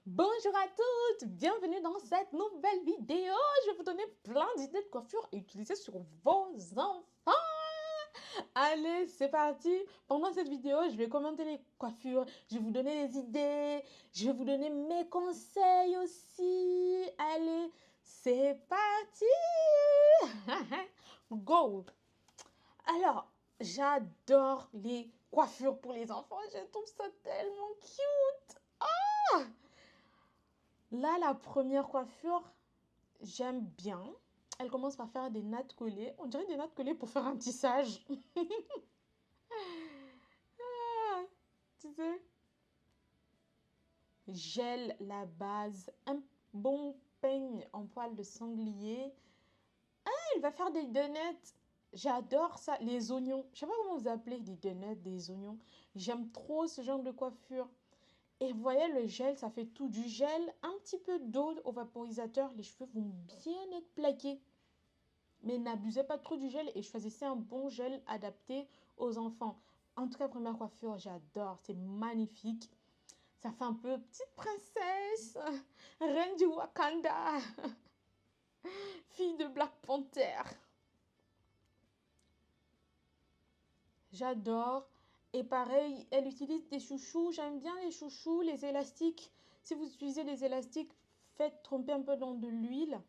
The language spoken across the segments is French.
Bonjour à toutes, bienvenue dans cette nouvelle vidéo. Je vais vous donner plein d'idées de coiffure à utiliser sur vos enfants. Allez, c'est parti. Pendant cette vidéo, je vais commenter les coiffures, je vais vous donner des idées, je vais vous donner mes conseils aussi. Allez, c'est parti. Go. Alors, j'adore les coiffures pour les enfants. Je trouve ça tellement cute. Là, la première coiffure, j'aime bien. Elle commence par faire des nattes collées. On dirait des nattes collées pour faire un tissage. Ah, tu sais. Gèle la base. Un bon peigne en poil de sanglier. Elle va faire des donuts. J'adore ça. Les oignons. Je sais pas comment vous appelez des donuts, des oignons. J'aime trop ce genre de coiffure. Et vous voyez, le gel, ça fait tout. Du gel, un petit peu d'eau au vaporisateur. Les cheveux vont bien être plaqués. Mais n'abusez pas trop du gel et choisissez un bon gel adapté aux enfants. En tout cas, première coiffure, j'adore. C'est magnifique. Ça fait un peu petite princesse, reine du Wakanda, fille de Black Panther. J'adore. Et pareil, elle utilise des chouchous. J'aime bien les chouchous, les élastiques. Si vous utilisez les élastiques, faites tremper un peu dans de l'huile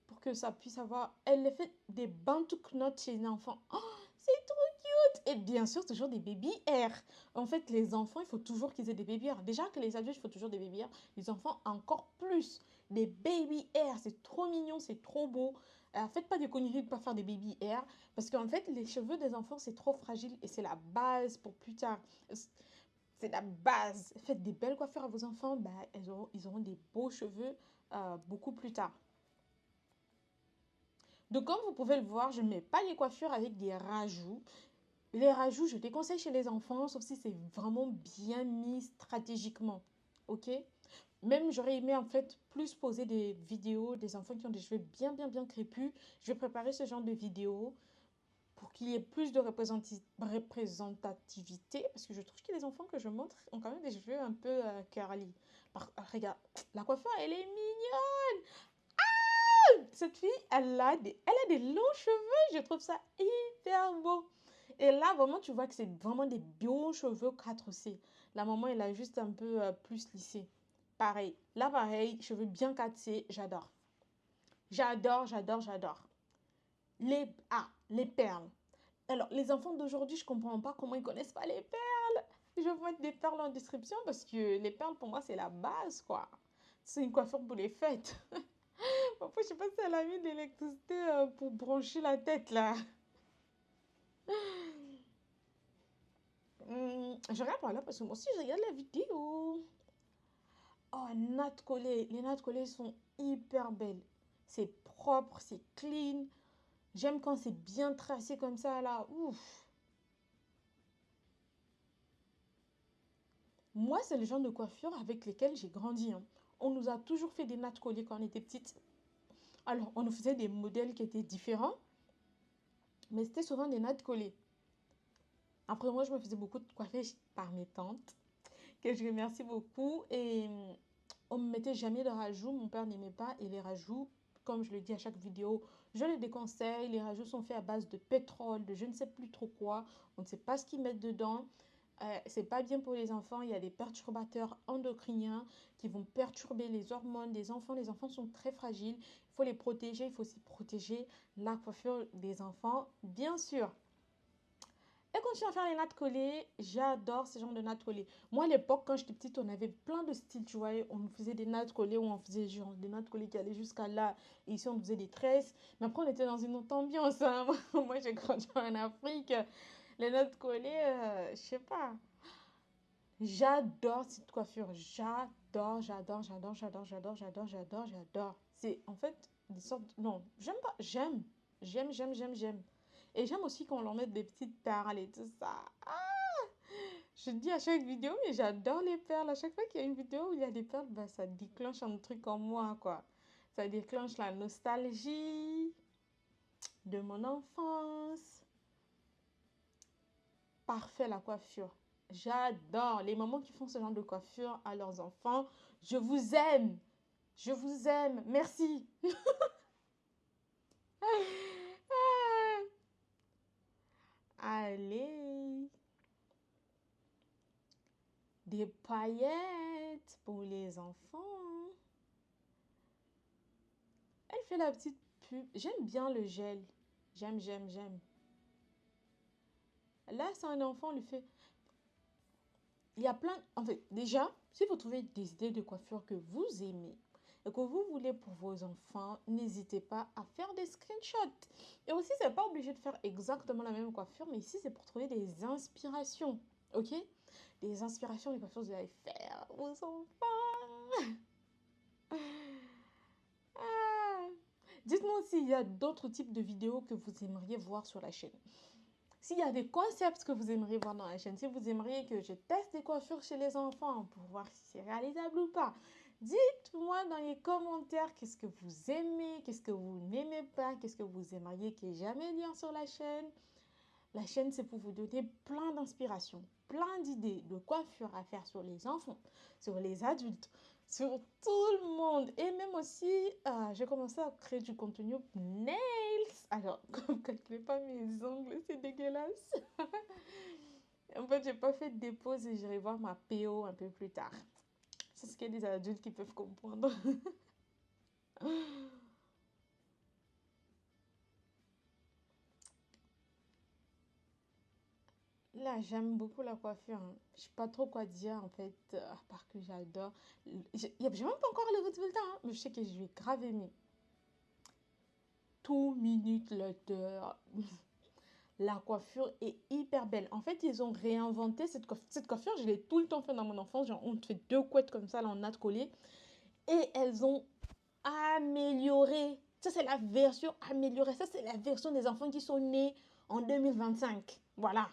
pour que ça puisse avoir... Elle fait des bantu knots chez les enfants. Oh, c'est trop cute. Et bien sûr, toujours des baby hair. En fait, les enfants, il faut toujours qu'ils aient des baby hair. Déjà que les adultes, il faut toujours des baby hair. Les enfants, encore plus. Des baby hair. C'est trop mignon, c'est trop beau. Faites pas des conneries de ne pas faire des baby hair. Parce qu'en fait, les cheveux des enfants, c'est trop fragile. Et c'est la base pour plus tard. C'est la base. Faites des belles coiffures à vos enfants. Bah, ils auront des beaux cheveux beaucoup plus tard. Donc, comme vous pouvez le voir, je ne mets pas les coiffures avec des rajouts. Les rajouts, je déconseille chez les enfants, sauf si c'est vraiment bien mis stratégiquement. Ok? Même j'aurais aimé en fait plus poser des vidéos des enfants qui ont des cheveux bien crépus. Je vais préparer ce genre de vidéos pour qu'il y ait plus de représentativité. Parce que je trouve que les enfants que je montre ont quand même des cheveux un peu curly. Regarde, la coiffure, elle est mignonne. Cette fille, elle a des longs cheveux. Je trouve ça hyper beau. Et là, vraiment, tu vois que c'est vraiment des beaux cheveux 4C. La maman, elle a juste un peu plus lissé. Pareil. Là, pareil, cheveux bien 4C. J'adore. J'adore. Les perles. Alors, les enfants d'aujourd'hui, je comprends pas comment ils connaissent pas les perles. Je vais vous mettre des perles en description parce que les perles, pour moi, c'est la base, quoi. C'est une coiffure pour les fêtes. Parfois, je sais pas si elle a mis de l'électricité pour brancher la tête, là. Je regarde par là parce que moi aussi, je regarde la vidéo. Oh, nattes collées. Les nattes collées sont hyper belles. C'est propre, c'est clean. J'aime quand c'est bien tracé comme ça, là. Ouf. Moi, c'est le genre de coiffure avec lesquelles j'ai grandi, hein. On nous a toujours fait des nattes collées quand on était petite. Alors, on nous faisait des modèles qui étaient différents, mais c'était souvent des nattes collées. Après, moi, je me faisais beaucoup de coiffer par mes tantes, que je remercie beaucoup. Et on ne me mettait jamais de rajouts. Mon père n'aimait pas. Et les rajouts, comme je le dis à chaque vidéo, je les déconseille. Les rajouts sont faits à base de pétrole, de je ne sais plus trop quoi. On ne sait pas ce qu'ils mettent dedans. C'est pas bien pour les enfants. Il y a des perturbateurs endocriniens qui vont perturber les hormones des enfants. Les enfants sont très fragiles. Il faut les protéger. Il faut aussi protéger la coiffure des enfants, bien sûr. Et continue à faire les nattes collées. J'adore ce genre de nattes collées. Moi, à l'époque, quand j'étais petite, on avait plein de styles, tu vois. On nous faisait des nattes collées ou on faisait genre des nattes collées qui allaient jusqu'à là. Et ici, on faisait des tresses. Mais après, on était dans une autre ambiance, hein. Moi, j'ai grandi en Afrique. Les nattes collées, je sais pas. J'adore cette coiffure. J'adore. C'est en fait des sortes. Non, j'aime pas. J'aime. Et j'aime aussi qu'on leur mette des petites perles et tout ça. Je dis à chaque vidéo, mais j'adore les perles. À chaque fois qu'il y a une vidéo où il y a des perles, bah, ça déclenche un truc en moi, quoi. Ça déclenche la nostalgie de mon enfance. Parfait la coiffure. J'adore les mamans qui font ce genre de coiffure à leurs enfants. Je vous aime. Je vous aime. Merci. Allez. Des paillettes pour les enfants. Elle fait la petite pub. J'aime bien le gel. J'aime, j'aime, j'aime. Là, c'est un enfant, on lui fait. Il y a plein. En fait, déjà, si vous trouvez des idées de coiffure que vous aimez et que vous voulez pour vos enfants, n'hésitez pas à faire des screenshots. Et aussi, c'est pas obligé de faire exactement la même coiffure, mais ici, c'est pour trouver des inspirations. Ok? Des inspirations, des coiffures que vous allez faire à vos enfants. Ah. Dites-moi aussi, il y a d'autres types de vidéos que vous aimeriez voir sur la chaîne. S'il y a des concepts que vous aimeriez voir dans la chaîne, si vous aimeriez que je teste des coiffures chez les enfants pour voir si c'est réalisable ou pas, dites-moi dans les commentaires qu'est-ce que vous aimez, qu'est-ce que vous n'aimez pas, qu'est-ce que vous aimeriez qu'il n'y ait jamais lien sur la chaîne. La chaîne, c'est pour vous donner plein d'inspiration, plein d'idées de coiffures à faire sur les enfants, sur les adultes, sur tout le monde. Et même aussi, j'ai commencé à créer du contenu nails. Alors, ne calculez pas mes ongles, c'est dégueulasse. En fait, j'ai pas fait de dépose et j'irai voir ma PO un peu plus tard. C'est ce qu'il y a des adultes qui peuvent comprendre. Là, j'aime beaucoup la coiffure, hein. Je sais pas trop quoi dire en fait, à part que j'adore. J'ai même pas encore le résultat, hein, mais je sais que je vais grave aimer. Tout minute letter. La coiffure est hyper belle. En fait, ils ont réinventé cette coiffure. Cette coiffure, je l'ai tout le temps fait dans mon enfance. Genre, on te fait deux couettes comme ça, là, en natte collée. Et elles ont amélioré. Ça, c'est la version améliorée. Ça, c'est la version des enfants qui sont nés en 2025. Voilà.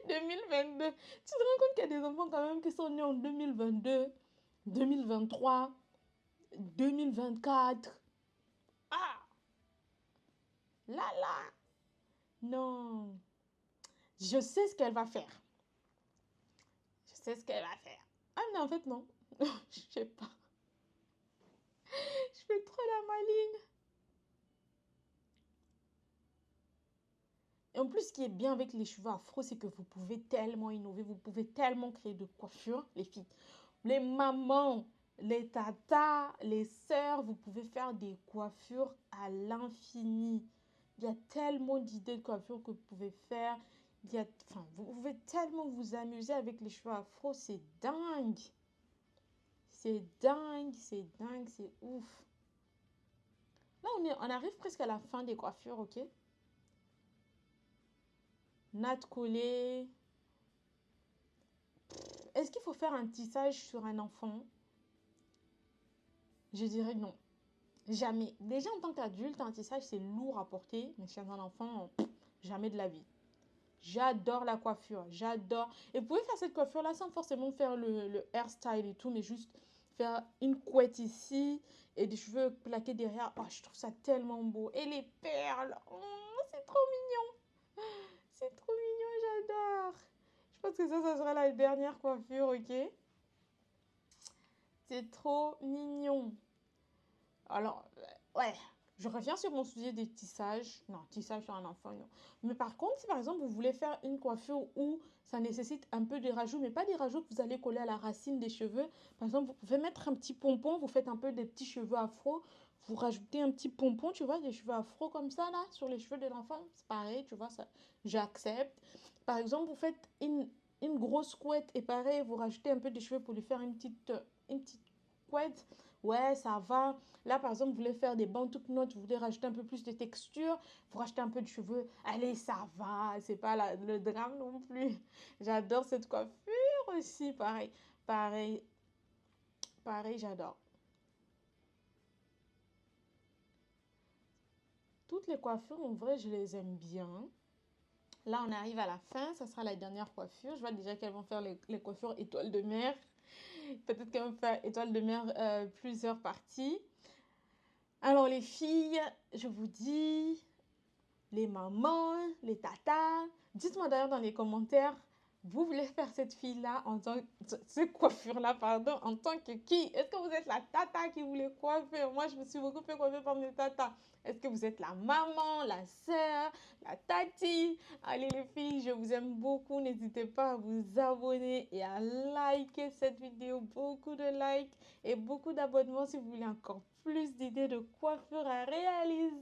2022. Tu te rends compte qu'il y a des enfants quand même qui sont nés en 2022, 2023, 2024. Ah, là, là. Non. Je sais ce qu'elle va faire. Je sais ce qu'elle va faire. Ah, mais en fait, non. Je sais pas. Je fais trop la maline. Et en plus, ce qui est bien avec les cheveux afro, c'est que vous pouvez tellement innover, vous pouvez tellement créer de coiffures, les filles. Les mamans, les tatas, les sœurs, vous pouvez faire des coiffures à l'infini. Il y a tellement d'idées de coiffures que vous pouvez faire. Enfin, vous pouvez tellement vous amuser avec les cheveux afro, c'est dingue. C'est dingue, c'est dingue, c'est ouf. Là, on arrive presque à la fin des coiffures, ok? Natte collée. Est-ce qu'il faut faire un tissage sur un enfant? Je dirais non. Jamais. Déjà en tant qu'adulte, un tissage c'est lourd à porter, mais chez un enfant, jamais de la vie. J'adore la coiffure, j'adore. Et vous pouvez faire cette coiffure-là sans forcément faire le hairstyle et tout, mais juste faire une couette ici et des cheveux plaqués derrière. Oh, je trouve ça tellement beau. Et les perles, oh, c'est trop mignon. C'est trop mignon, j'adore. Je pense que ça sera la dernière coiffure, ok? C'est trop mignon. Alors, ouais, je reviens sur mon sujet des tissages. Non, tissage sur un enfant, non. Mais par contre, si par exemple vous voulez faire une coiffure où ça nécessite un peu de rajout, mais pas des rajouts que vous allez coller à la racine des cheveux. Par exemple, vous pouvez mettre un petit pompon, vous faites un peu des petits cheveux afro, vous rajoutez un petit pompon, tu vois, des cheveux afro comme ça, là, sur les cheveux de l'enfant. C'est pareil, tu vois, ça, j'accepte. Par exemple, vous faites une grosse couette et pareil, vous rajoutez un peu de cheveux pour lui faire une petite couette. Ouais, ça va. Là, par exemple, vous voulez faire des bandes toutes notes, vous voulez rajouter un peu plus de texture, vous rajoutez un peu de cheveux. Allez, ça va. C'est pas le drame non plus. J'adore cette coiffure aussi. Pareil, pareil, pareil, j'adore. Toutes les coiffures, en vrai, je les aime bien. Là, on arrive à la fin. Ça sera la dernière coiffure. Je vois déjà qu'elles vont faire les coiffures étoiles de mer. Peut-être qu'elles vont faire étoiles de mer plusieurs parties. Alors, les filles, je vous dis, les mamans, les tatas. Dites-moi d'ailleurs dans les commentaires, vous voulez faire cette fille-là en tant que... Cette coiffure-là, pardon, en tant que qui? Est-ce que vous êtes la tata qui voulait coiffer? Moi, je me suis beaucoup fait coiffer par mes tatas. Est-ce que vous êtes la maman, la sœur, la tati? Allez les filles, je vous aime beaucoup. N'hésitez pas à vous abonner et à liker cette vidéo. Beaucoup de likes et beaucoup d'abonnements si vous voulez encore plus d'idées de coiffure à réaliser.